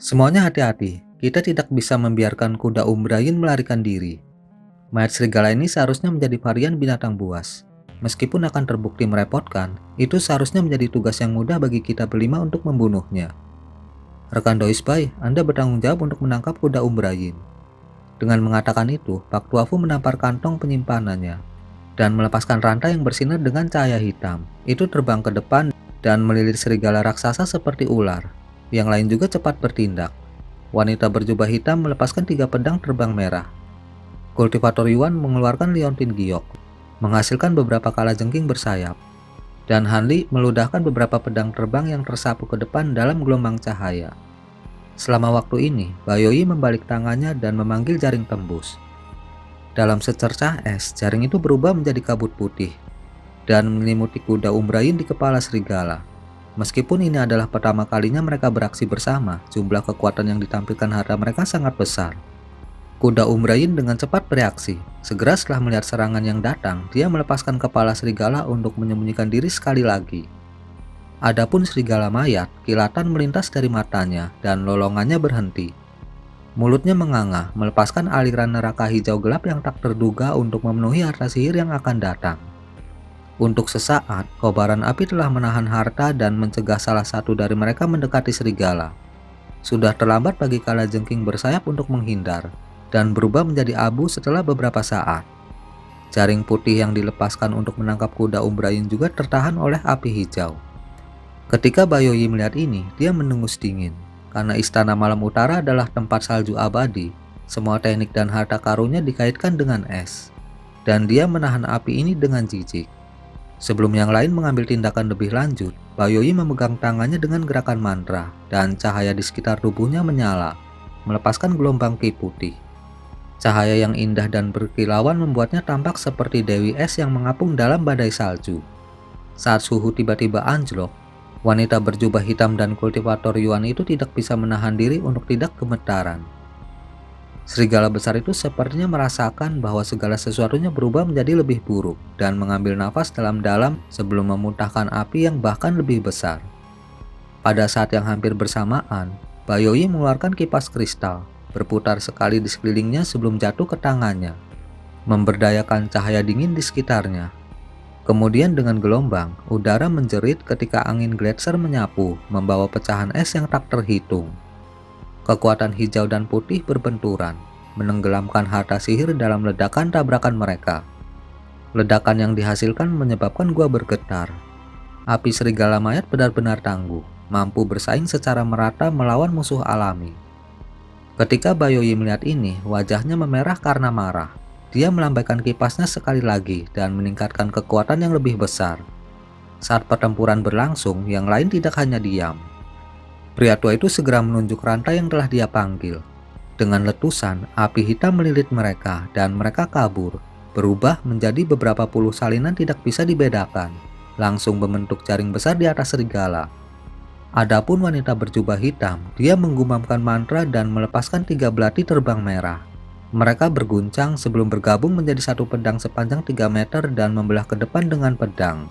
Semuanya hati-hati, kita tidak bisa membiarkan kuda Umbrayin melarikan diri. Mayat serigala ini seharusnya menjadi varian binatang buas. Meskipun akan terbukti merepotkan, itu seharusnya menjadi tugas yang mudah bagi kita berlima untuk membunuhnya. Rekan Doisbai, Anda bertanggung jawab untuk menangkap kuda Umbrayin. Dengan mengatakan itu, Pak Tuafu menampar kantong penyimpanannya dan melepaskan rantai yang bersinar dengan cahaya hitam. Itu terbang ke depan dan melilit serigala raksasa seperti ular. Yang lain juga cepat bertindak. Wanita berjubah hitam melepaskan 3 pedang terbang merah. Kultivator Yuan mengeluarkan liontin giok, menghasilkan beberapa kalajengking bersayap. Dan Hanli meludahkan beberapa pedang terbang yang tersapu ke depan dalam gelombang cahaya. Selama waktu ini, Bayoi membalik tangannya dan memanggil jaring tembus. Dalam secercah es, jaring itu berubah menjadi kabut putih dan menyelimuti kuda Umbrayin di kepala serigala. Meskipun ini adalah pertama kalinya mereka beraksi bersama, jumlah kekuatan yang ditampilkan harta mereka sangat besar. Kuda Umbrayin dengan cepat bereaksi. Segera setelah melihat serangan yang datang, dia melepaskan kepala serigala untuk menyembunyikan diri sekali lagi. Adapun serigala mayat, kilatan melintas dari matanya dan lolongannya berhenti. Mulutnya menganga, melepaskan aliran neraka hijau gelap yang tak terduga untuk memenuhi harta sihir yang akan datang. Untuk sesaat, kobaran api telah menahan harta dan mencegah salah satu dari mereka mendekati serigala. Sudah terlambat bagi kalajengking bersayap untuk menghindar, dan berubah menjadi abu setelah beberapa saat. Jaring putih yang dilepaskan untuk menangkap kuda Umbrayin juga tertahan oleh api hijau. Ketika Bayoi melihat ini, dia mendengus dingin. Karena Istana Malam Utara adalah tempat salju abadi, semua teknik dan harta karunnya dikaitkan dengan es. Dan dia menahan api ini dengan jijik. Sebelum yang lain mengambil tindakan lebih lanjut, Bayoi memegang tangannya dengan gerakan mantra, dan cahaya di sekitar tubuhnya menyala, melepaskan gelombang ki putih. Cahaya yang indah dan berkilauan membuatnya tampak seperti Dewi Es yang mengapung dalam badai salju. Saat suhu tiba-tiba anjlok, wanita berjubah hitam dan kultivator Yuan itu tidak bisa menahan diri untuk tidak gemetaran. Serigala besar itu sepertinya merasakan bahwa segala sesuatunya berubah menjadi lebih buruk dan mengambil nafas dalam-dalam sebelum memuntahkan api yang bahkan lebih besar. Pada saat yang hampir bersamaan, Bayoi mengeluarkan kipas kristal, berputar sekali di sekelilingnya sebelum jatuh ke tangannya, memberdayakan cahaya dingin di sekitarnya. Kemudian dengan gelombang, udara menjerit ketika angin gletser menyapu, membawa pecahan es yang tak terhitung. Kekuatan hijau dan putih berbenturan, menenggelamkan harta sihir dalam ledakan tabrakan mereka. Ledakan yang dihasilkan menyebabkan gua bergetar. Api serigala mayat benar-benar tangguh, mampu bersaing secara merata melawan musuh alami. Ketika Bayoi melihat ini, wajahnya memerah karena marah. Dia melambaikan kipasnya sekali lagi dan meningkatkan kekuatan yang lebih besar. Saat pertempuran berlangsung, yang lain tidak hanya diam. Pria tua itu segera menunjuk rantai yang telah dia panggil. Dengan letusan, api hitam melilit mereka dan mereka kabur, berubah menjadi beberapa puluh salinan tidak bisa dibedakan, langsung membentuk jaring besar di atas serigala. Adapun wanita berjubah hitam, dia menggumamkan mantra dan melepaskan 3 belati terbang merah. Mereka berguncang sebelum bergabung menjadi satu pedang sepanjang 3 meter dan membelah ke depan dengan pedang.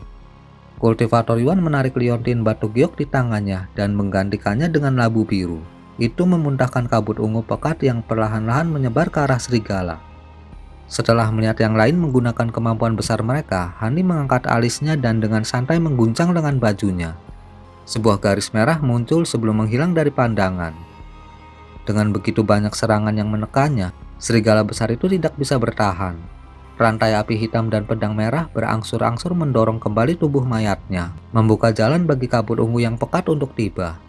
Kultivator Yuan menarik liontin batu giok di tangannya dan menggantikannya dengan labu biru. Itu memuntahkan kabut ungu pekat yang perlahan-lahan menyebar ke arah serigala. Setelah melihat yang lain menggunakan kemampuan besar mereka, Hani mengangkat alisnya dan dengan santai mengguncang lengan bajunya. Sebuah garis merah muncul sebelum menghilang dari pandangan. Dengan begitu banyak serangan yang menekannya, serigala besar itu tidak bisa bertahan. Rantai api hitam dan pedang merah berangsur-angsur mendorong kembali tubuh mayatnya, membuka jalan bagi kabut ungu yang pekat untuk tiba.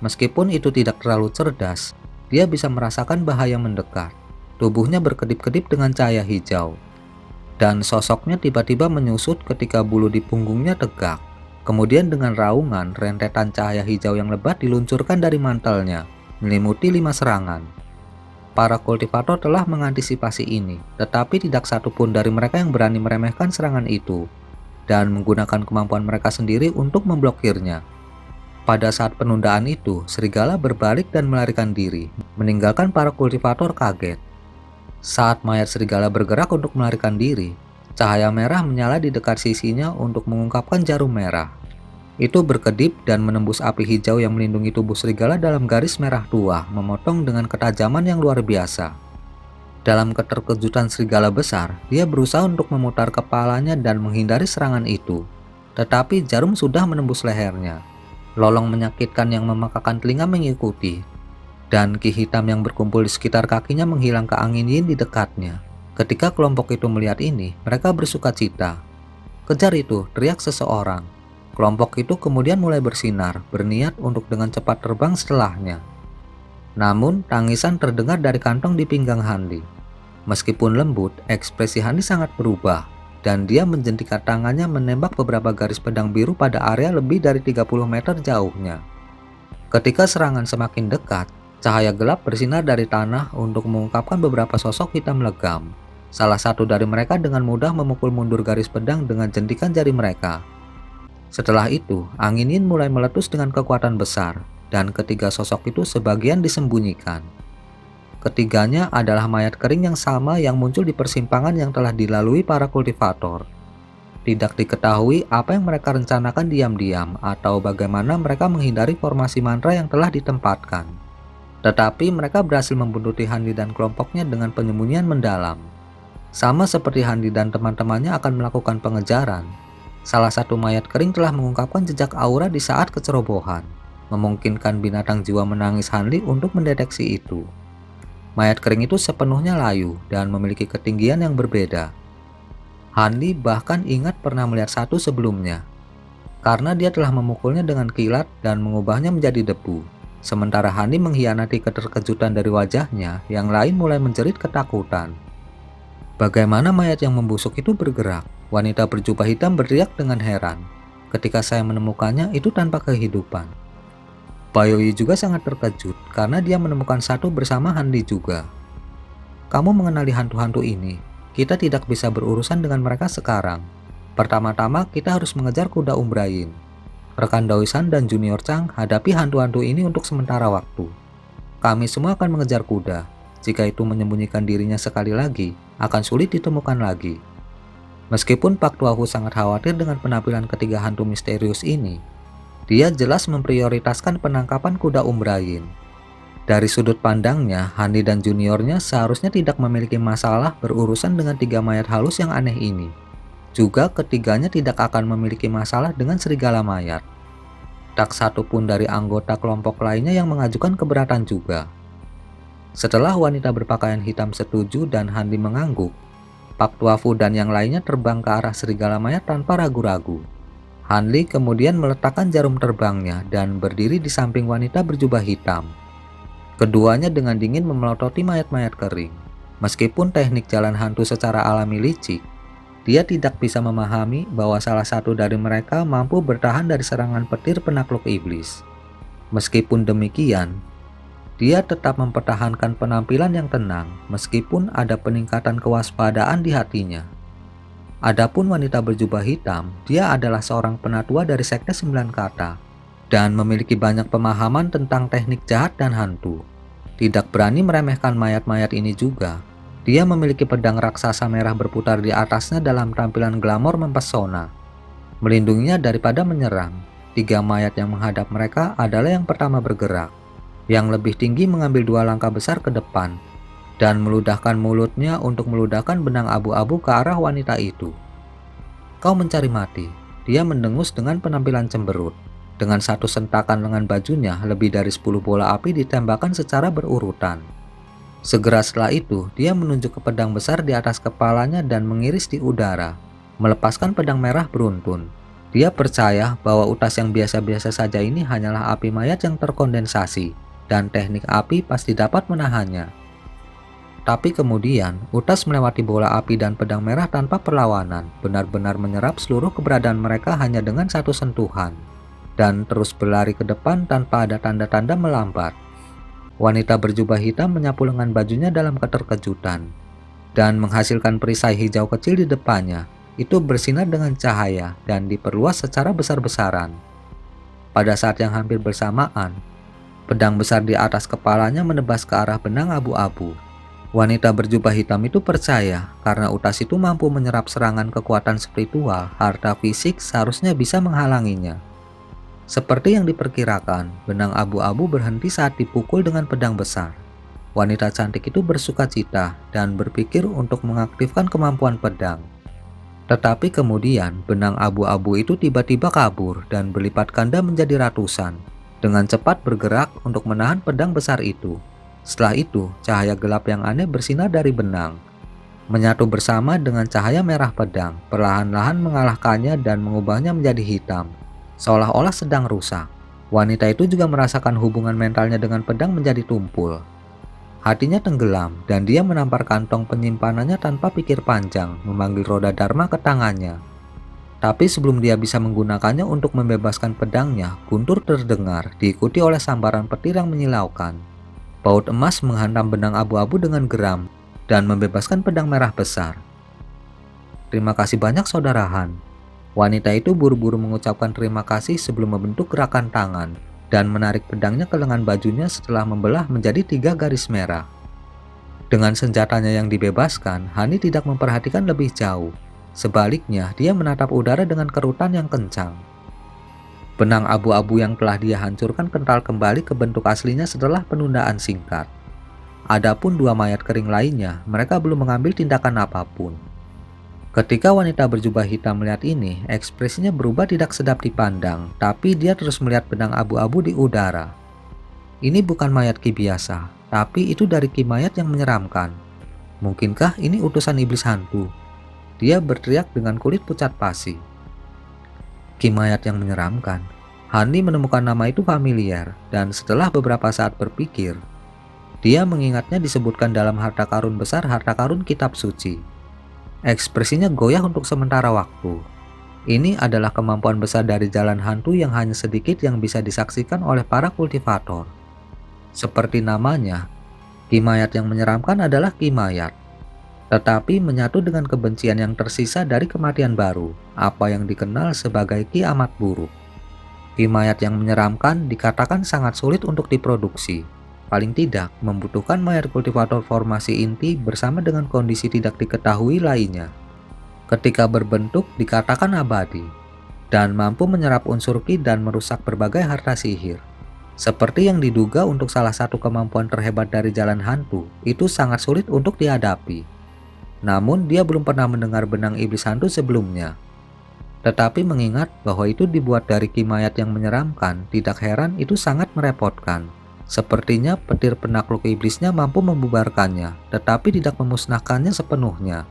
Meskipun itu tidak terlalu cerdas, dia bisa merasakan bahaya mendekat. Tubuhnya berkedip-kedip dengan cahaya hijau. Dan sosoknya tiba-tiba menyusut ketika bulu di punggungnya tegak. Kemudian dengan raungan, rentetan cahaya hijau yang lebat diluncurkan dari mantelnya, menyelimuti 5 serangan. Para kultivator telah mengantisipasi ini, tetapi tidak satu pun dari mereka yang berani meremehkan serangan itu, dan menggunakan kemampuan mereka sendiri untuk memblokirnya. Pada saat penundaan itu, serigala berbalik dan melarikan diri, meninggalkan para kultivator kaget. Saat mayat serigala bergerak untuk melarikan diri, cahaya merah menyala di dekat sisinya untuk mengungkapkan jarum merah. Itu berkedip dan menembus api hijau yang melindungi tubuh serigala dalam garis merah tua, memotong dengan ketajaman yang luar biasa. Dalam keterkejutan serigala besar, dia berusaha untuk memutar kepalanya dan menghindari serangan itu. Tetapi jarum sudah menembus lehernya. Lolong menyakitkan yang memekakan telinga mengikuti, dan ki hitam yang berkumpul di sekitar kakinya menghilang ke angin yin di dekatnya. Ketika kelompok itu melihat ini, mereka bersuka cita. "Kejar itu!" teriak seseorang. Kelompok itu kemudian mulai bersinar, berniat untuk dengan cepat terbang setelahnya. Namun, tangisan terdengar dari kantong di pinggang Hanli. Meskipun lembut, ekspresi Hanli sangat berubah, dan dia menjentikan tangannya menembak beberapa garis pedang biru pada area lebih dari 30 meter jauhnya. Ketika serangan semakin dekat, cahaya gelap bersinar dari tanah untuk mengungkapkan beberapa sosok hitam legam. Salah satu dari mereka dengan mudah memukul mundur garis pedang dengan jentikan jari mereka. Setelah itu, angin yin mulai meletus dengan kekuatan besar, dan ketiga sosok itu sebagian disembunyikan. Ketiganya adalah mayat kering yang sama yang muncul di persimpangan yang telah dilalui para kultivator. Tidak diketahui apa yang mereka rencanakan diam-diam atau bagaimana mereka menghindari formasi mantra yang telah ditempatkan. Tetapi mereka berhasil membuntuti Hanli dan kelompoknya dengan penyembunyian mendalam. Sama seperti Hanli dan teman-temannya akan melakukan pengejaran, salah satu mayat kering telah mengungkapkan jejak aura di saat kecerobohan, memungkinkan binatang jiwa menangis Hanli untuk mendeteksi itu. Mayat kering itu sepenuhnya layu dan memiliki ketinggian yang berbeda. Hanli bahkan ingat pernah melihat satu sebelumnya, karena dia telah memukulnya dengan kilat dan mengubahnya menjadi debu. Sementara Hanli mengkhianati keterkejutan dari wajahnya, yang lain mulai menjerit ketakutan. Bagaimana mayat yang membusuk itu bergerak? Wanita berjubah hitam berteriak dengan heran. Ketika saya menemukannya, itu tanpa kehidupan. Bayoyi juga sangat terkejut karena dia menemukan satu bersama Hanli juga. "Kamu mengenali hantu-hantu ini. Kita tidak bisa berurusan dengan mereka sekarang. Pertama-tama kita harus mengejar kuda Umbrayin. Rekan Daoisan dan Junior Chang hadapi hantu-hantu ini untuk sementara waktu. Kami semua akan mengejar kuda. Jika itu menyembunyikan dirinya sekali lagi, akan sulit ditemukan lagi." Meskipun Pak Tuahu sangat khawatir dengan penampilan ketiga hantu misterius ini, dia jelas memprioritaskan penangkapan kuda Umbrayin. Dari sudut pandangnya, Hanli dan juniornya seharusnya tidak memiliki masalah berurusan dengan tiga mayat halus yang aneh ini. Juga ketiganya tidak akan memiliki masalah dengan serigala mayat. Tak satu pun dari anggota kelompok lainnya yang mengajukan keberatan juga. Setelah wanita berpakaian hitam setuju dan Hanli mengangguk, Pak Tuafu dan yang lainnya terbang ke arah serigala mayat tanpa ragu-ragu. Hanli kemudian meletakkan jarum terbangnya dan berdiri di samping wanita berjubah hitam. Keduanya dengan dingin memelototi mayat-mayat kering. Meskipun teknik jalan hantu secara alami licik, dia tidak bisa memahami bahwa salah satu dari mereka mampu bertahan dari serangan petir penakluk iblis. Meskipun demikian, dia tetap mempertahankan penampilan yang tenang meskipun ada peningkatan kewaspadaan di hatinya. Adapun wanita berjubah hitam, dia adalah seorang penatua dari Sekte 9 Kata dan memiliki banyak pemahaman tentang teknik jahat dan hantu. Tidak berani meremehkan mayat-mayat ini juga. Dia memiliki pedang raksasa merah berputar di atasnya dalam tampilan glamor mempesona, melindunginya daripada menyerang. Tiga mayat yang menghadap mereka adalah yang pertama bergerak. Yang lebih tinggi mengambil 2 langkah besar ke depan dan meludahkan mulutnya untuk meludahkan benang abu-abu ke arah wanita itu. "Kau mencari mati," dia mendengus dengan penampilan cemberut. Dengan satu sentakan lengan bajunya, lebih dari 10 bola api ditembakkan secara berurutan. Segera setelah itu, dia menunjuk ke pedang besar di atas kepalanya dan mengiris di udara, melepaskan pedang merah beruntun. Dia percaya bahwa utas yang biasa-biasa saja ini hanyalah api mayat yang terkondensasi, dan teknik api pasti dapat menahannya. Tapi kemudian, utas melewati bola api dan pedang merah tanpa perlawanan, benar-benar menyerap seluruh keberadaan mereka hanya dengan satu sentuhan, dan terus berlari ke depan tanpa ada tanda-tanda melambat. Wanita berjubah hitam menyapu lengan bajunya dalam keterkejutan, dan menghasilkan perisai hijau kecil di depannya. Itu bersinar dengan cahaya dan diperluas secara besar-besaran. Pada saat yang hampir bersamaan, pedang besar di atas kepalanya menebas ke arah benang abu-abu. Wanita berjubah hitam itu percaya karena utas itu mampu menyerap serangan kekuatan spiritual, harta fisik seharusnya bisa menghalanginya. Seperti yang diperkirakan, benang abu-abu berhenti saat dipukul dengan pedang besar. Wanita cantik itu bersukacita dan berpikir untuk mengaktifkan kemampuan pedang. Tetapi kemudian benang abu-abu itu tiba-tiba kabur dan berlipat ganda menjadi ratusan, dengan cepat bergerak untuk menahan pedang besar itu. Setelah itu, cahaya gelap yang aneh bersinar dari benang, menyatu bersama dengan cahaya merah pedang, perlahan-lahan mengalahkannya dan mengubahnya menjadi hitam, seolah-olah sedang rusak. Wanita itu juga merasakan hubungan mentalnya dengan pedang menjadi tumpul. Hatinya tenggelam dan dia menampar kantong penyimpanannya tanpa pikir panjang, memanggil roda dharma ke tangannya. Tapi sebelum dia bisa menggunakannya untuk membebaskan pedangnya, guntur terdengar, diikuti oleh sambaran petir yang menyilaukan. Baut emas menghantam benang abu-abu dengan geram dan membebaskan pedang merah besar. "Terima kasih banyak, Saudara Han." Wanita itu buru-buru mengucapkan terima kasih sebelum membentuk gerakan tangan dan menarik pedangnya ke lengan bajunya setelah membelah menjadi 3 garis merah. Dengan senjatanya yang dibebaskan, Hani tidak memperhatikan lebih jauh. Sebaliknya, dia menatap udara dengan kerutan yang kencang. Benang abu-abu yang telah dia hancurkan kental kembali ke bentuk aslinya setelah penundaan singkat. Adapun 2 mayat kering lainnya, mereka belum mengambil tindakan apapun. Ketika wanita berjubah hitam melihat ini, ekspresinya berubah tidak sedap dipandang, tapi dia terus melihat benang abu-abu di udara. Ini bukan mayat Ki biasa, tapi itu dari Ki mayat yang menyeramkan. Mungkinkah ini utusan iblis hantu? Dia berteriak dengan kulit pucat pasi. Ki mayat yang menyeramkan. Hani menemukan nama itu familiar, dan setelah beberapa saat berpikir, dia mengingatnya disebutkan dalam harta karun besar harta karun kitab suci. Ekspresinya goyah untuk sementara waktu. Ini adalah kemampuan besar dari jalan hantu yang hanya sedikit yang bisa disaksikan oleh para kultivator. Seperti namanya, Ki mayat yang menyeramkan adalah Ki mayat, tetapi menyatu dengan kebencian yang tersisa dari kematian baru, apa yang dikenal sebagai Ki amat buruk. Ki mayat yang menyeramkan dikatakan sangat sulit untuk diproduksi. Paling tidak, membutuhkan mayat kultivator formasi inti bersama dengan kondisi tidak diketahui lainnya. Ketika berbentuk dikatakan abadi, dan mampu menyerap unsur ki dan merusak berbagai harta sihir. Seperti yang diduga untuk salah satu kemampuan terhebat dari jalan hantu, itu sangat sulit untuk dihadapi. Namun dia belum pernah mendengar benang iblis hantu sebelumnya. Tetapi mengingat bahwa itu dibuat dari ki mayat yang menyeramkan, tidak heran itu sangat merepotkan. Sepertinya petir penakluk iblisnya mampu membubarkannya, tetapi tidak memusnahkannya sepenuhnya.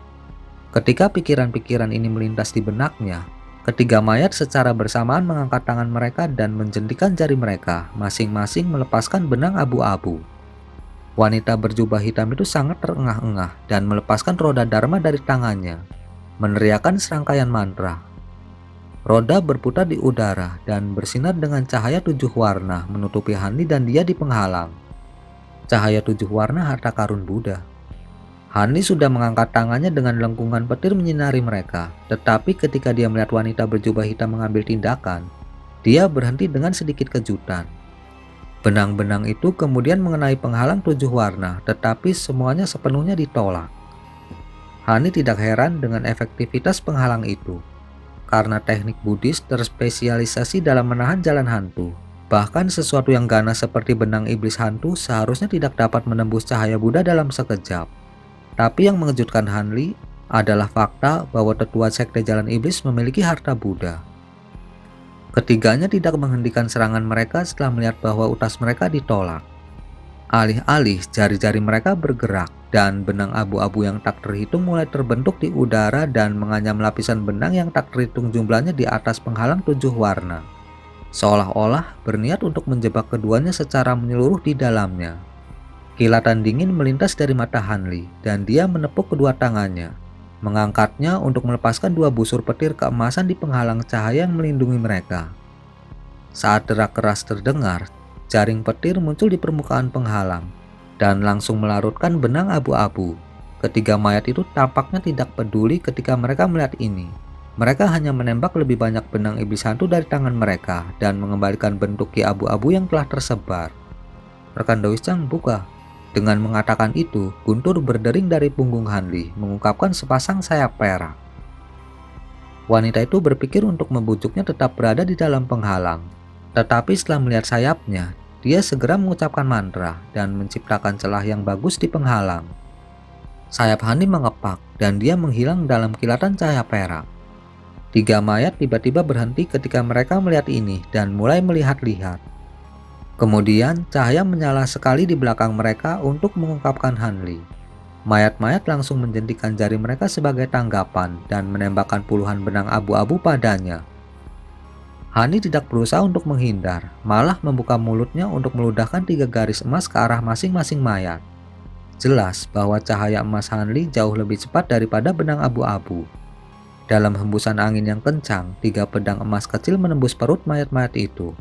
Ketika pikiran-pikiran ini melintas di benaknya, ketiga mayat secara bersamaan mengangkat tangan mereka dan menjentikan jari mereka, masing-masing melepaskan benang abu-abu. Wanita berjubah hitam itu sangat terengah-engah dan melepaskan roda dharma dari tangannya, meneriakkan serangkaian mantra. Roda berputar di udara dan bersinar dengan cahaya 7 warna menutupi Hani dan dia di penghalang. Cahaya 7 warna harta karun Buddha. Hani sudah mengangkat tangannya dengan lengkungan petir menyinari mereka, tetapi ketika dia melihat wanita berjubah hitam mengambil tindakan, dia berhenti dengan sedikit kejutan. Benang-benang itu kemudian mengenai penghalang 7 warna, tetapi semuanya sepenuhnya ditolak. Hani tidak heran dengan efektivitas penghalang itu. Karena teknik Buddhis terspesialisasi dalam menahan jalan hantu. Bahkan sesuatu yang ganas seperti benang iblis hantu seharusnya tidak dapat menembus cahaya Buddha dalam sekejap. Tapi yang mengejutkan Hanli adalah fakta bahwa tetua sekte jalan iblis memiliki harta Buddha. Ketiganya tidak menghentikan serangan mereka setelah melihat bahwa utas mereka ditolak. Alih-alih jari-jari mereka bergerak dan benang abu-abu yang tak terhitung mulai terbentuk di udara dan menganyam lapisan benang yang tak terhitung jumlahnya di atas penghalang 7 warna. Seolah-olah berniat untuk menjebak keduanya secara menyeluruh di dalamnya. Kilatan dingin melintas dari mata Hanli dan dia menepuk kedua tangannya, mengangkatnya untuk melepaskan 2 busur petir keemasan di penghalang cahaya yang melindungi mereka. Saat derak keras terdengar, jaring petir muncul di permukaan penghalang dan langsung melarutkan benang abu-abu. Ketiga mayat itu tampaknya tidak peduli ketika mereka melihat ini. Mereka hanya menembak lebih banyak benang iblis hantu dari tangan mereka dan mengembalikan bentuk ki abu-abu yang telah tersebar. Rekan Dawisang buka. Dengan mengatakan itu, guntur berdering dari punggung Hanli, mengungkapkan sepasang sayap perak. Wanita itu berpikir untuk membujuknya tetap berada di dalam penghalang. Tetapi setelah melihat sayapnya, dia segera mengucapkan mantra dan menciptakan celah yang bagus di penghalang. Sayap Hani mengepak dan dia menghilang dalam kilatan cahaya perak. 3 mayat tiba-tiba berhenti ketika mereka melihat ini dan mulai melihat-lihat. Kemudian cahaya menyala sekali di belakang mereka untuk mengungkapkan Hanli. Mayat-mayat langsung menjentikan jari mereka sebagai tanggapan dan menembakkan puluhan benang abu-abu padanya. Hani tidak berusaha untuk menghindar, malah membuka mulutnya untuk meludahkan 3 garis emas ke arah masing-masing mayat. Jelas bahwa cahaya emas Hanli jauh lebih cepat daripada benang abu-abu. Dalam hembusan angin yang kencang, 3 pedang emas kecil menembus perut mayat-mayat itu.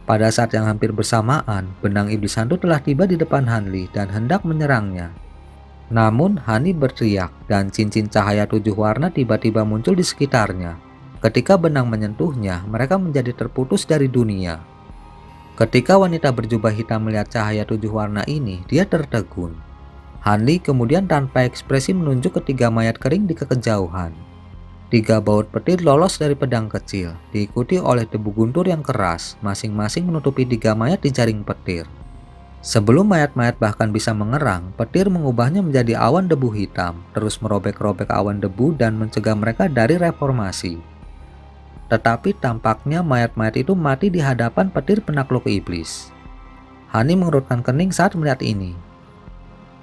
Pada saat yang hampir bersamaan, benang iblis hantu telah tiba di depan Hanli dan hendak menyerangnya. Namun Hani berteriak dan cincin cahaya 7 warna tiba-tiba muncul di sekitarnya. Ketika benang menyentuhnya, mereka menjadi terputus dari dunia. Ketika wanita berjubah hitam melihat cahaya 7 warna ini, dia tertegun. Hanli kemudian tanpa ekspresi menunjuk ke 3 mayat kering di kejauhan. 3 baut petir lolos dari pedang kecil, diikuti oleh debu guntur yang keras, masing-masing menutupi 3 mayat di jaring petir. Sebelum mayat-mayat bahkan bisa mengerang, petir mengubahnya menjadi awan debu hitam, terus merobek-robek awan debu dan mencegah mereka dari reformasi. Tetapi tampaknya mayat-mayat itu mati di hadapan petir penakluk iblis. Hani mengerutkan kening saat melihat ini.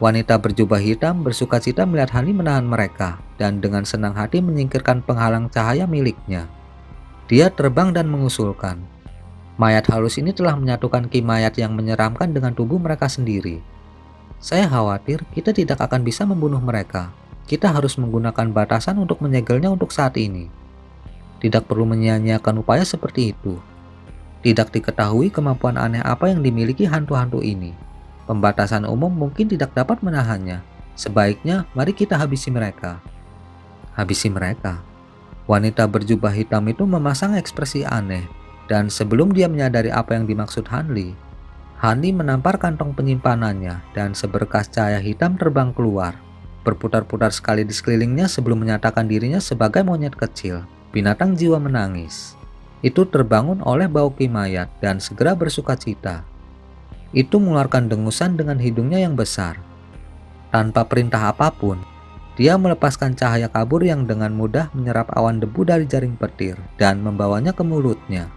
Wanita berjubah hitam bersukacita melihat Hani menahan mereka dan dengan senang hati menyingkirkan penghalang cahaya miliknya. Dia terbang dan mengusulkan. Mayat halus ini telah menyatukan ki mayat yang menyeramkan dengan tubuh mereka sendiri. Saya khawatir kita tidak akan bisa membunuh mereka. Kita harus menggunakan batasan untuk menyegelnya untuk saat ini. Tidak perlu menyia-nyiakan upaya seperti itu. Tidak diketahui kemampuan aneh apa yang dimiliki hantu-hantu ini. Pembatasan umum mungkin tidak dapat menahannya. Sebaiknya mari kita habisi mereka. Habisi mereka. Wanita berjubah hitam itu memasang ekspresi aneh. Dan sebelum dia menyadari apa yang dimaksud Hanli, Hani menampar kantong penyimpanannya dan seberkas cahaya hitam terbang keluar. Berputar-putar sekali di sekelilingnya sebelum menyatakan dirinya sebagai monyet kecil. Binatang jiwa menangis. Itu terbangun oleh bau ki mayat dan segera bersukacita. Itu mengeluarkan dengusan dengan hidungnya yang besar. Tanpa perintah apapun, dia melepaskan cahaya kabur yang dengan mudah menyerap awan debu dari jaring petir dan membawanya ke mulutnya.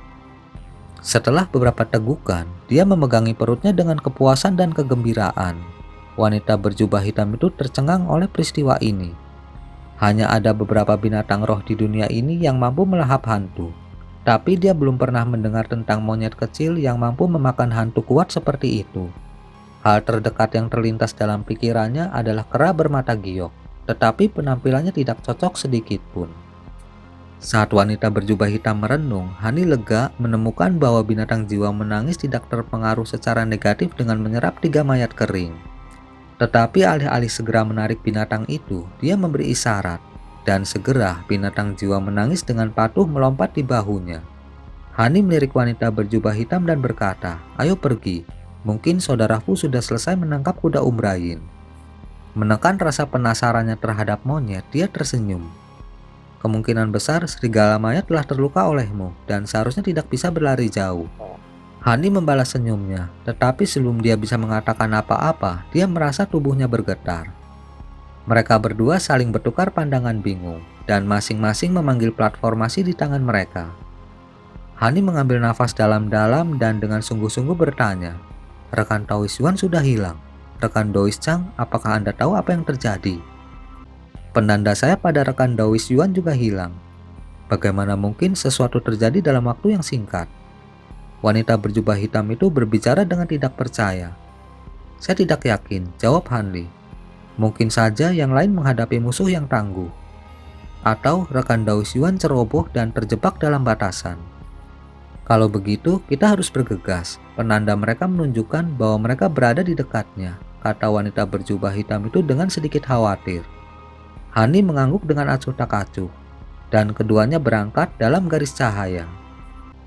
Setelah beberapa tegukan, dia memegangi perutnya dengan kepuasan dan kegembiraan. Wanita berjubah hitam itu tercengang oleh peristiwa ini. Hanya ada beberapa binatang roh di dunia ini yang mampu melahap hantu. Tapi dia belum pernah mendengar tentang monyet kecil yang mampu memakan hantu kuat seperti itu. Hal terdekat yang terlintas dalam pikirannya adalah kera bermata giok, tetapi penampilannya tidak cocok sedikit pun. Saat wanita berjubah hitam merenung, Hani lega menemukan bahwa binatang jiwa menangis tidak terpengaruh secara negatif dengan menyerap 3 mayat kering. Tetapi alih-alih segera menarik binatang itu, dia memberi isyarat. Dan segera binatang jiwa menangis dengan patuh melompat di bahunya. Hani melirik wanita berjubah hitam dan berkata, "Ayo pergi, mungkin saudaraku sudah selesai menangkap kuda Umbrayin." Menekan rasa penasarannya terhadap monyet, dia tersenyum. "Kemungkinan besar serigala mayat telah terluka olehmu dan seharusnya tidak bisa berlari jauh." Hani membalas senyumnya, tetapi sebelum dia bisa mengatakan apa-apa, dia merasa tubuhnya bergetar. Mereka berdua saling bertukar pandangan bingung, dan masing-masing memanggil plat formasi di tangan mereka. Hani mengambil nafas dalam-dalam dan dengan sungguh-sungguh bertanya, "Rekan Taois Yuan sudah hilang. Rekan Dois Chang, apakah Anda tahu apa yang terjadi? Penanda saya pada rekan Taois Yuan juga hilang. Bagaimana mungkin sesuatu terjadi dalam waktu yang singkat?" Wanita berjubah hitam itu berbicara dengan tidak percaya. "Saya tidak yakin," jawab Hanli. "Mungkin saja yang lain menghadapi musuh yang tangguh. Atau rekan Taois Yuan ceroboh dan terjebak dalam batasan. Kalau begitu, kita harus bergegas." Penanda mereka menunjukkan bahwa mereka berada di dekatnya, kata wanita berjubah hitam itu dengan sedikit khawatir. Hani mengangguk dengan acuh tak acuh, dan keduanya berangkat dalam garis cahaya.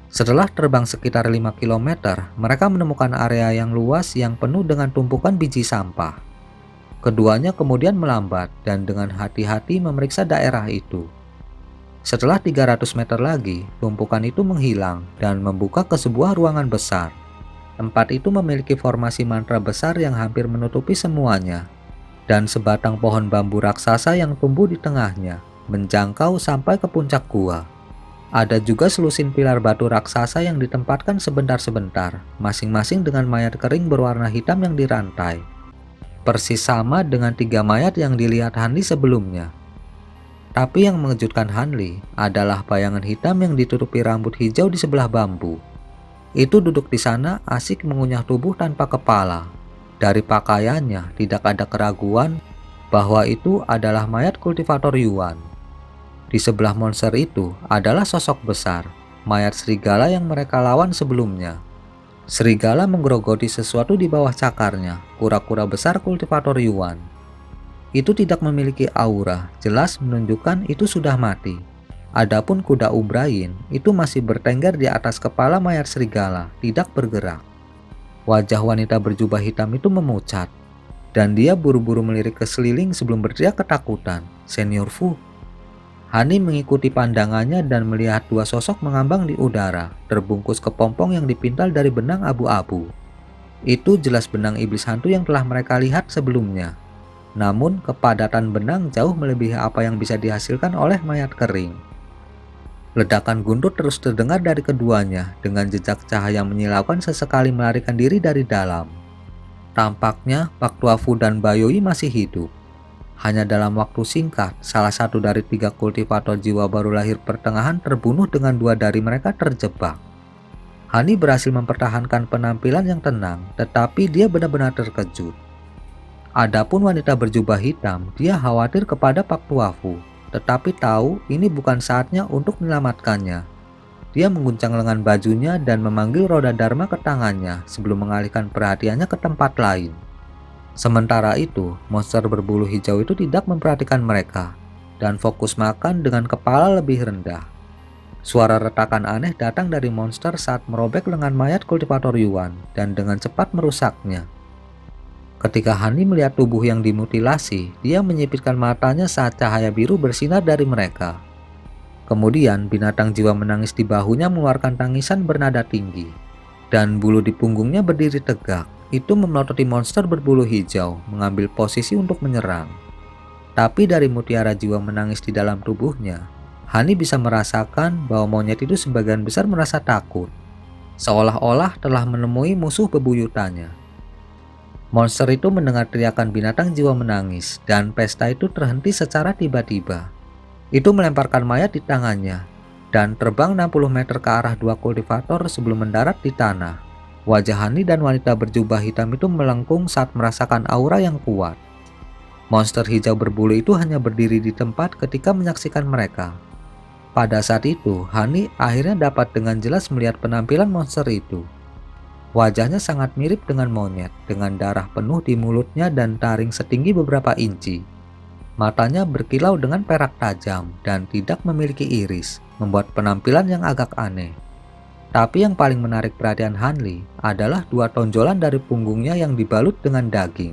Setelah terbang sekitar 5 km, mereka menemukan area yang luas yang penuh dengan tumpukan biji sampah. Keduanya kemudian melambat dan dengan hati-hati memeriksa daerah itu. Setelah 300 meter lagi, tumpukan itu menghilang dan membuka ke sebuah ruangan besar. Tempat itu memiliki formasi mantra besar yang hampir menutupi semuanya, dan sebatang pohon bambu raksasa yang tumbuh di tengahnya, menjangkau sampai ke puncak gua. Ada juga selusin pilar batu raksasa yang ditempatkan sebentar-sebentar, masing-masing dengan mayat kering berwarna hitam yang dirantai. Persis sama dengan 3 mayat yang dilihat Hanli sebelumnya. Tapi yang mengejutkan Hanli adalah bayangan hitam yang ditutupi rambut hijau di sebelah bambu. Itu duduk di sana asik mengunyah tubuh tanpa kepala. Dari pakaiannya tidak ada keraguan bahwa itu adalah mayat kultivator Yuan. Di sebelah monster itu adalah sosok besar, mayat serigala yang mereka lawan sebelumnya. Serigala menggerogoti sesuatu di bawah cakarnya, kura-kura besar kultivator Yuan. Itu tidak memiliki aura, jelas menunjukkan itu sudah mati. Adapun kuda Umbrayin itu masih bertengger di atas kepala mayat serigala, tidak bergerak. Wajah wanita berjubah hitam itu memucat, dan dia buru-buru melirik ke seliling sebelum berteriak ketakutan. Senior Fu. Hani mengikuti pandangannya dan melihat dua sosok mengambang di udara, terbungkus kepompong yang dipintal dari benang abu-abu. Itu jelas benang iblis hantu yang telah mereka lihat sebelumnya. Namun, kepadatan benang jauh melebihi apa yang bisa dihasilkan oleh mayat kering. Ledakan guntur terus terdengar dari keduanya, dengan jejak cahaya menyilaukan sesekali melarikan diri dari dalam. Tampaknya, Pak Tuafu dan Bayoi masih hidup. Hanya dalam waktu singkat, salah satu dari 3 kultivator jiwa baru lahir pertengahan terbunuh dengan 2 dari mereka terjebak. Hani berhasil mempertahankan penampilan yang tenang, tetapi dia benar-benar terkejut. Adapun wanita berjubah hitam, dia khawatir kepada Pak Tuafu, tetapi tahu ini bukan saatnya untuk menyelamatkannya. Dia mengguncang lengan bajunya dan memanggil roda dharma ke tangannya sebelum mengalihkan perhatiannya ke tempat lain. Sementara itu, monster berbulu hijau itu tidak memperhatikan mereka dan fokus makan dengan kepala lebih rendah. Suara retakan aneh datang dari monster saat merobek lengan mayat kultivator Yuan dan dengan cepat merusaknya. Ketika Hani melihat tubuh yang dimutilasi, dia menyipitkan matanya saat cahaya biru bersinar dari mereka. Kemudian binatang jiwa menangis di bahunya mengeluarkan tangisan bernada tinggi, dan bulu di punggungnya berdiri tegak. Itu memelototi monster berbulu hijau, mengambil posisi untuk menyerang. Tapi dari mutiara jiwa menangis di dalam tubuhnya, Hani bisa merasakan bahwa monyet itu sebagian besar merasa takut, seolah-olah telah menemui musuh bebuyutannya. Monster itu mendengar teriakan binatang jiwa menangis, dan pesta itu terhenti secara tiba-tiba. Itu melemparkan mayat di tangannya, dan terbang 60 meter ke arah 2 kultivator sebelum mendarat di tanah. Wajah Hani dan wanita berjubah hitam itu melengkung saat merasakan aura yang kuat. Monster hijau berbulu itu hanya berdiri di tempat ketika menyaksikan mereka. Pada saat itu, Hani akhirnya dapat dengan jelas melihat penampilan monster itu. Wajahnya sangat mirip dengan monyet, dengan darah penuh di mulutnya dan taring setinggi beberapa inci. Matanya berkilau dengan perak tajam dan tidak memiliki iris, membuat penampilan yang agak aneh. Tapi yang paling menarik perhatian Hanli adalah 2 tonjolan dari punggungnya yang dibalut dengan daging.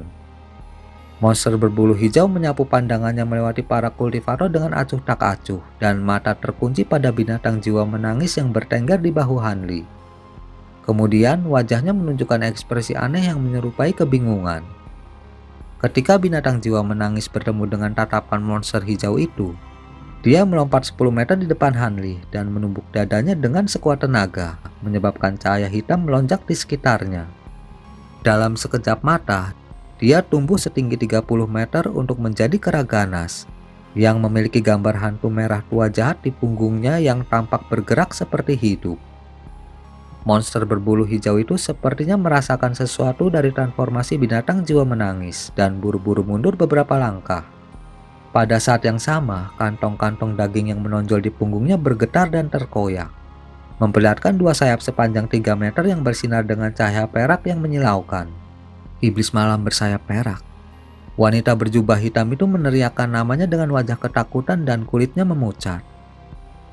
Monster berbulu hijau menyapu pandangannya melewati para kultivator dengan acuh tak acuh, dan mata terkunci pada binatang jiwa menangis yang bertengger di bahu Hanli. Kemudian wajahnya menunjukkan ekspresi aneh yang menyerupai kebingungan. Ketika binatang jiwa menangis bertemu dengan tatapan monster hijau itu, dia melompat 10 meter di depan Hanli dan menumbuk dadanya dengan sekuat tenaga, menyebabkan cahaya hitam melonjak di sekitarnya. Dalam sekejap mata, dia tumbuh setinggi 30 meter untuk menjadi kera ganas, yang memiliki gambar hantu merah tua jahat di punggungnya yang tampak bergerak seperti hidup. Monster berbulu hijau itu sepertinya merasakan sesuatu dari transformasi binatang jiwa menangis dan buru-buru mundur beberapa langkah. Pada saat yang sama, kantong-kantong daging yang menonjol di punggungnya bergetar dan terkoyak, memperlihatkan 2 sayap sepanjang 3 meter yang bersinar dengan cahaya perak yang menyilaukan. Iblis malam bersayap perak. Wanita berjubah hitam itu meneriakkan namanya dengan wajah ketakutan dan kulitnya memucat.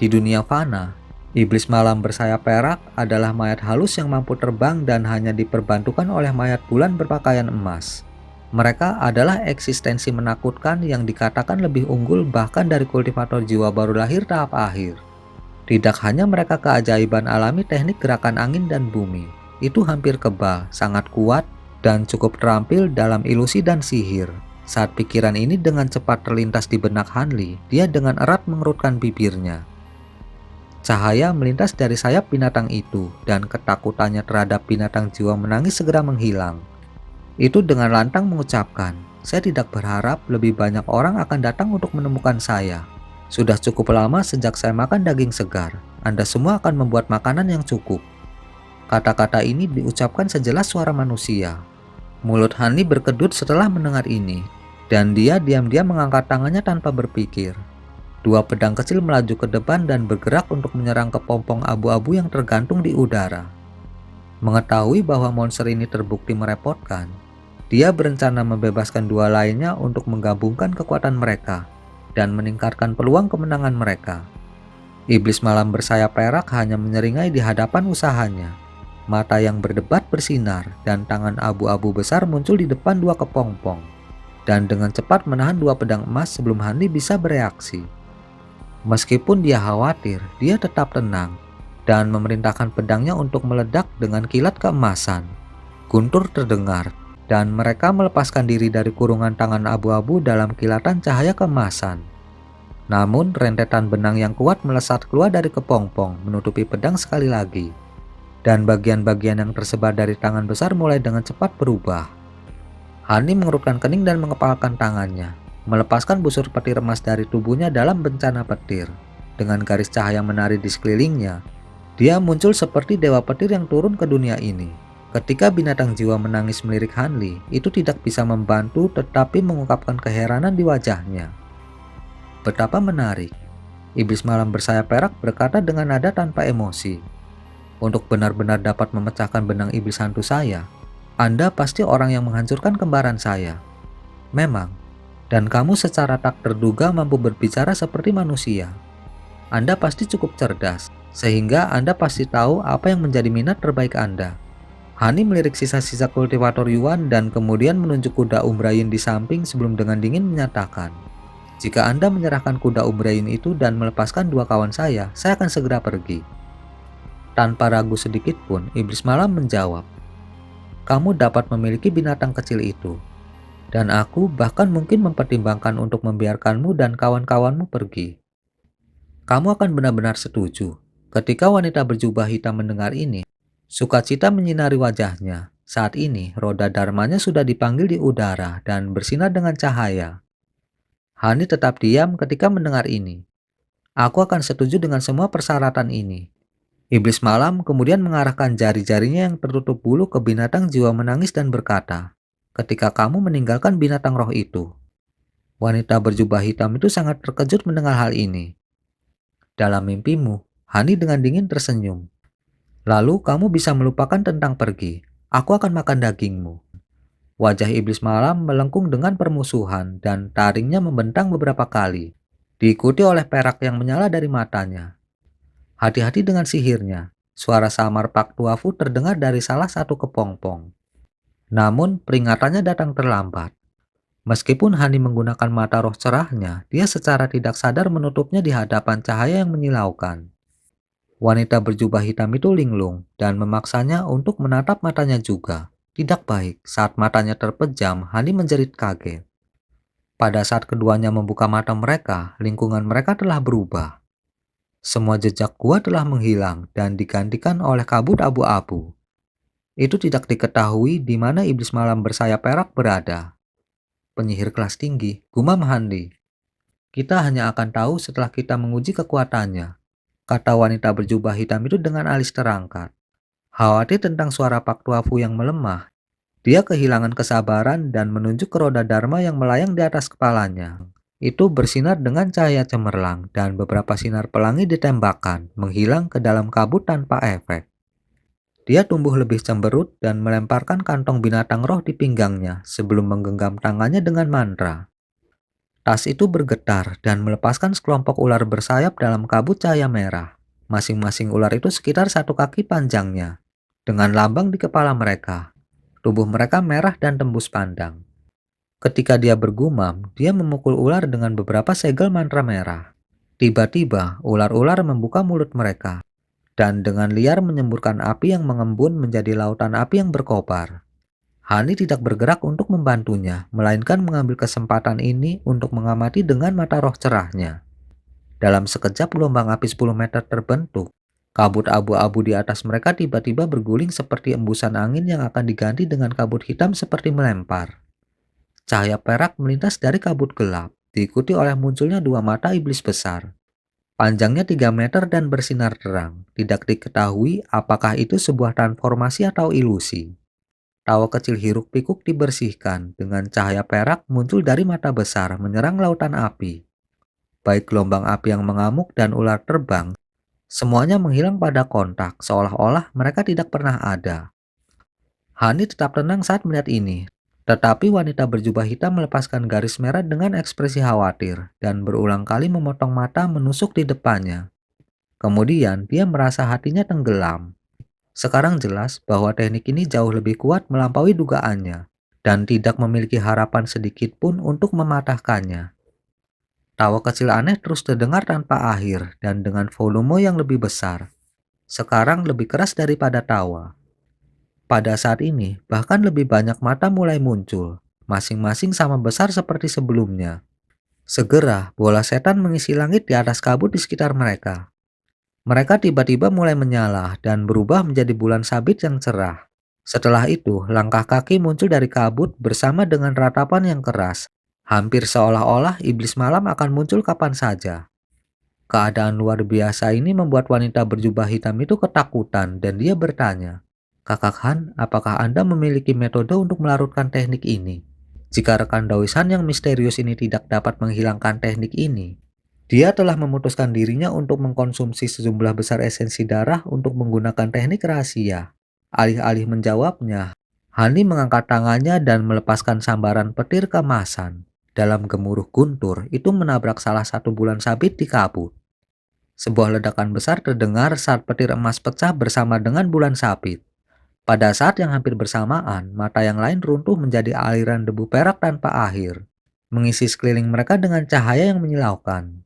Di dunia fana, iblis malam bersayap perak adalah mayat halus yang mampu terbang dan hanya diperbantukan oleh mayat bulan berpakaian emas. Mereka adalah eksistensi menakutkan yang dikatakan lebih unggul bahkan dari kultivator jiwa baru lahir tahap akhir. Tidak hanya mereka keajaiban alami teknik gerakan angin dan bumi, itu hampir kebal, sangat kuat, dan cukup terampil dalam ilusi dan sihir. Saat pikiran ini dengan cepat terlintas di benak Hanli, dia dengan erat mengerutkan bibirnya. Cahaya melintas dari sayap binatang itu, dan ketakutannya terhadap binatang jiwa menangis segera menghilang. Itu dengan lantang mengucapkan, "Saya tidak berharap lebih banyak orang akan datang untuk menemukan saya. Sudah cukup lama sejak saya makan daging segar. Anda semua akan membuat makanan yang cukup." Kata-kata ini diucapkan sejelas suara manusia. Mulut Hanli berkedut setelah mendengar ini, dan dia diam-diam mengangkat tangannya tanpa berpikir. Dua pedang kecil melaju ke depan dan bergerak untuk menyerang kepompong abu-abu yang tergantung di udara. Mengetahui bahwa monster ini terbukti merepotkan, dia berencana membebaskan dua lainnya untuk menggabungkan kekuatan mereka dan meningkatkan peluang kemenangan mereka. Iblis malam bersayap perak hanya menyeringai di hadapan usahanya. Mata yang berdebat bersinar dan tangan abu-abu besar muncul di depan dua kepompong, dan dengan cepat menahan dua pedang emas sebelum Hanli bisa bereaksi. Meskipun dia khawatir, dia tetap tenang dan memerintahkan pedangnya untuk meledak dengan kilat keemasan. Guntur terdengar, dan mereka melepaskan diri dari kurungan tangan abu-abu dalam kilatan cahaya keemasan. Namun, rentetan benang yang kuat melesat keluar dari kepompong, menutupi pedang sekali lagi. Dan bagian-bagian yang tersebar dari tangan besar mulai dengan cepat berubah. Hanli mengerutkan kening dan mengepalkan tangannya, melepaskan busur petir emas dari tubuhnya dalam bencana petir. Dengan garis cahaya menari di sekelilingnya, dia muncul seperti dewa petir yang turun ke dunia ini. Ketika binatang jiwa menangis melirik Hanli, itu tidak bisa membantu tetapi mengungkapkan keheranan di wajahnya. Betapa menarik. Iblis malam bersayap perak berkata dengan nada tanpa emosi. Untuk benar-benar dapat memecahkan benang iblis hantu saya, Anda pasti orang yang menghancurkan kembaran saya. Memang. Dan kamu secara tak terduga mampu berbicara seperti manusia. Anda pasti cukup cerdas, sehingga Anda pasti tahu apa yang menjadi minat terbaik Anda. Hani melirik sisa-sisa kultivator Yuan dan kemudian menunjuk kuda Umbrayin di samping sebelum dengan dingin menyatakan, "Jika Anda menyerahkan kuda Umbrayin itu dan melepaskan dua kawan saya akan segera pergi." Tanpa ragu sedikit pun, iblis malam menjawab, "Kamu dapat memiliki binatang kecil itu. Dan aku bahkan mungkin mempertimbangkan untuk membiarkanmu dan kawan-kawanmu pergi." Kamu akan benar-benar setuju. Ketika wanita berjubah hitam mendengar ini, sukacita menyinari wajahnya. Saat ini, roda dharmanya sudah dipanggil di udara dan bersinar dengan cahaya. Hani tetap diam ketika mendengar ini. "Aku akan setuju dengan semua persyaratan ini." Iblis malam kemudian mengarahkan jari-jarinya yang tertutup bulu ke binatang jiwa menangis dan berkata, "Ketika kamu meninggalkan binatang roh itu." Wanita berjubah hitam itu sangat terkejut mendengar hal ini. "Dalam mimpimu," Hani dengan dingin tersenyum. "Lalu kamu bisa melupakan tentang pergi. Aku akan makan dagingmu." Wajah iblis malam melengkung dengan permusuhan dan taringnya membentang beberapa kali, diikuti oleh perak yang menyala dari matanya. "Hati-hati dengan sihirnya." Suara samar Pak Tuafu terdengar dari salah satu kepompong. Namun peringatannya datang terlambat. Meskipun Hani menggunakan mata roh cerahnya, dia secara tidak sadar menutupnya di hadapan cahaya yang menyilaukan. Wanita berjubah hitam itu linglung dan memaksanya untuk menatap matanya juga. Tidak baik, saat matanya terpejam, Hani menjerit kaget. Pada saat keduanya membuka mata mereka, lingkungan mereka telah berubah. Semua jejak gua telah menghilang dan digantikan oleh kabut abu-abu. Itu tidak diketahui di mana iblis malam bersayap perak berada. Penyihir kelas tinggi, gumam Hanli. "Kita hanya akan tahu setelah kita menguji kekuatannya," kata wanita berjubah hitam itu dengan alis terangkat. Khawatir tentang suara Pak Tuafu yang melemah, dia kehilangan kesabaran dan menunjuk ke roda dharma yang melayang di atas kepalanya. Itu bersinar dengan cahaya cemerlang dan beberapa sinar pelangi ditembakkan, menghilang ke dalam kabut tanpa efek. Dia tumbuh lebih cemberut dan melemparkan kantong binatang roh di pinggangnya sebelum menggenggam tangannya dengan mantra. Tas itu bergetar dan melepaskan sekelompok ular bersayap dalam kabut cahaya merah. Masing-masing ular itu sekitar 1 kaki panjangnya, dengan lambang di kepala mereka. Tubuh mereka merah dan tembus pandang. Ketika dia bergumam, dia memukul ular dengan beberapa segel mantra merah. Tiba-tiba, ular-ular membuka mulut mereka dan dengan liar menyemburkan api yang mengembun menjadi lautan api yang berkobar. Hani tidak bergerak untuk membantunya, melainkan mengambil kesempatan ini untuk mengamati dengan mata roh cerahnya. Dalam sekejap gelombang api 10 meter terbentuk. Kabut abu-abu di atas mereka tiba-tiba berguling seperti embusan angin yang akan diganti dengan kabut hitam seperti melempar. Cahaya perak melintas dari kabut gelap, diikuti oleh munculnya dua mata iblis besar. Panjangnya 3 meter dan bersinar terang. Tidak diketahui apakah itu sebuah transformasi atau ilusi. Tawa kecil hiruk-pikuk dibersihkan dengan cahaya perak muncul dari mata besar menyerang lautan api. Baik gelombang api yang mengamuk dan ular terbang, semuanya menghilang pada kontak seolah-olah mereka tidak pernah ada. Hani tetap tenang saat melihat ini, tetapi wanita berjubah hitam melepaskan garis merah dengan ekspresi khawatir dan berulang kali memotong mata menusuk di depannya. Kemudian dia merasa hatinya tenggelam. Sekarang jelas bahwa teknik ini jauh lebih kuat melampaui dugaannya dan tidak memiliki harapan sedikit pun untuk mematahkannya. Tawa kecil aneh terus terdengar tanpa akhir dan dengan volume yang lebih besar. Sekarang lebih keras daripada tawa. Pada saat ini, bahkan lebih banyak mata mulai muncul, masing-masing sama besar seperti sebelumnya. Segera, bola setan mengisi langit di atas kabut di sekitar mereka. Mereka tiba-tiba mulai menyala dan berubah menjadi bulan sabit yang cerah. Setelah itu, langkah kaki muncul dari kabut bersama dengan ratapan yang keras. Hampir seolah-olah iblis malam akan muncul kapan saja. Keadaan luar biasa ini membuat wanita berjubah hitam itu ketakutan dan dia bertanya, "Kakak Han, apakah Anda memiliki metode untuk melarutkan teknik ini? Jika rekan Daoishan yang misterius ini tidak dapat menghilangkan teknik ini, dia telah memutuskan dirinya untuk mengkonsumsi sejumlah besar esensi darah untuk menggunakan teknik rahasia." Alih-alih menjawabnya, Hani mengangkat tangannya dan melepaskan sambaran petir keemasan. Dalam gemuruh guntur, itu menabrak salah satu bulan sabit di kabut. Sebuah ledakan besar terdengar saat petir emas pecah bersama dengan bulan sabit. Pada saat yang hampir bersamaan, mata yang lain runtuh menjadi aliran debu perak tanpa akhir, mengisi sekeliling mereka dengan cahaya yang menyilaukan.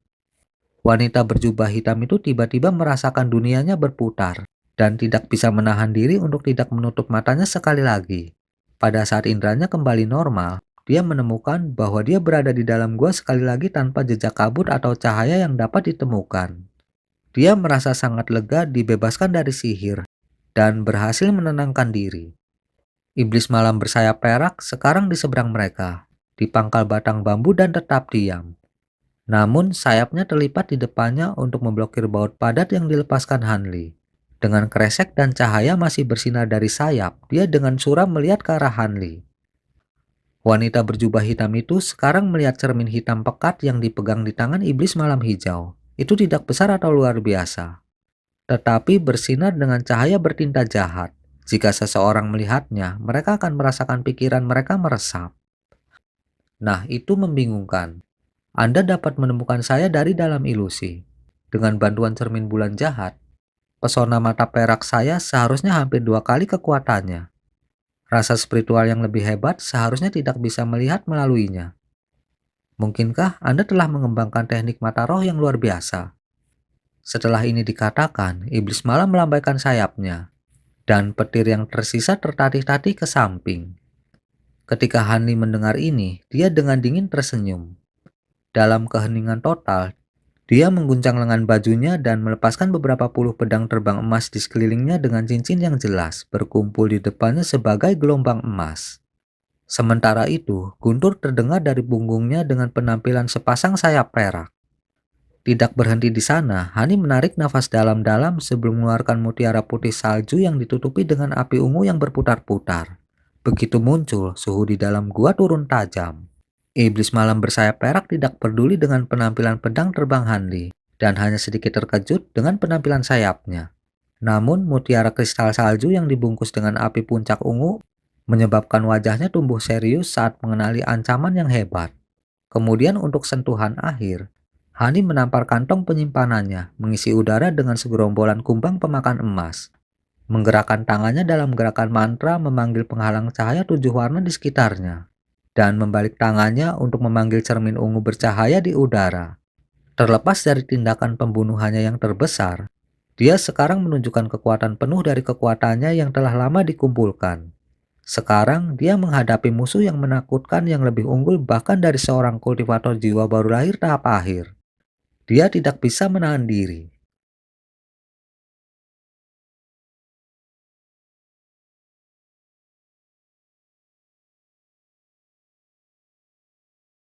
Wanita berjubah hitam itu tiba-tiba merasakan dunianya berputar, dan tidak bisa menahan diri untuk tidak menutup matanya sekali lagi. Pada saat inderanya kembali normal, dia menemukan bahwa dia berada di dalam gua sekali lagi tanpa jejak kabut atau cahaya yang dapat ditemukan. Dia merasa sangat lega dibebaskan dari sihir dan berhasil menenangkan diri. Iblis malam bersayap perak sekarang di seberang mereka, di pangkal batang bambu dan tetap diam. Namun sayapnya terlipat di depannya untuk memblokir baut padat yang dilepaskan Hanli. Dengan kresek dan cahaya masih bersinar dari sayap, dia dengan suram melihat ke arah Hanli. Wanita berjubah hitam itu sekarang melihat cermin hitam pekat yang dipegang di tangan iblis malam hijau. Itu tidak besar atau luar biasa, tetapi bersinar dengan cahaya bertinta jahat. Jika seseorang melihatnya, mereka akan merasakan pikiran mereka meresap. Nah, itu membingungkan. Anda dapat menemukan saya dari dalam ilusi. Dengan bantuan cermin bulan jahat, pesona mata perak saya seharusnya hampir 2 kali kekuatannya. Rasa spiritual yang lebih hebat seharusnya tidak bisa melihat melaluinya. Mungkinkah Anda telah mengembangkan teknik mata roh yang luar biasa? Setelah ini dikatakan, iblis malam melambaikan sayapnya, dan petir yang tersisa tertatih-tatih ke samping. Ketika Hanli mendengar ini, dia dengan dingin tersenyum. Dalam keheningan total, dia mengguncang lengan bajunya dan melepaskan beberapa puluh pedang terbang emas di sekelilingnya dengan cincin yang jelas berkumpul di depannya sebagai gelombang emas. Sementara itu, guntur terdengar dari punggungnya dengan penampilan sepasang sayap perak. Tidak berhenti di sana, Hani menarik nafas dalam-dalam sebelum mengeluarkan mutiara putih salju yang ditutupi dengan api ungu yang berputar-putar. Begitu muncul, suhu di dalam gua turun tajam. Iblis malam bersayap perak tidak peduli dengan penampilan pedang terbang Hanli, dan hanya sedikit terkejut dengan penampilan sayapnya. Namun, mutiara kristal salju yang dibungkus dengan api puncak ungu menyebabkan wajahnya tumbuh serius saat mengenali ancaman yang hebat. Kemudian untuk sentuhan akhir, Hani menampar kantong penyimpanannya, mengisi udara dengan segerombolan kumbang pemakan emas. Menggerakkan tangannya dalam gerakan mantra memanggil penghalang cahaya 7 warna di sekitarnya. dan membalik tangannya untuk memanggil cermin ungu bercahaya di udara. Terlepas dari tindakan pembunuhannya yang terbesar, dia sekarang menunjukkan kekuatan penuh dari kekuatannya yang telah lama dikumpulkan. Sekarang dia menghadapi musuh yang menakutkan yang lebih unggul bahkan dari seorang kultivator jiwa baru lahir tahap akhir. Dia tidak bisa menahan diri.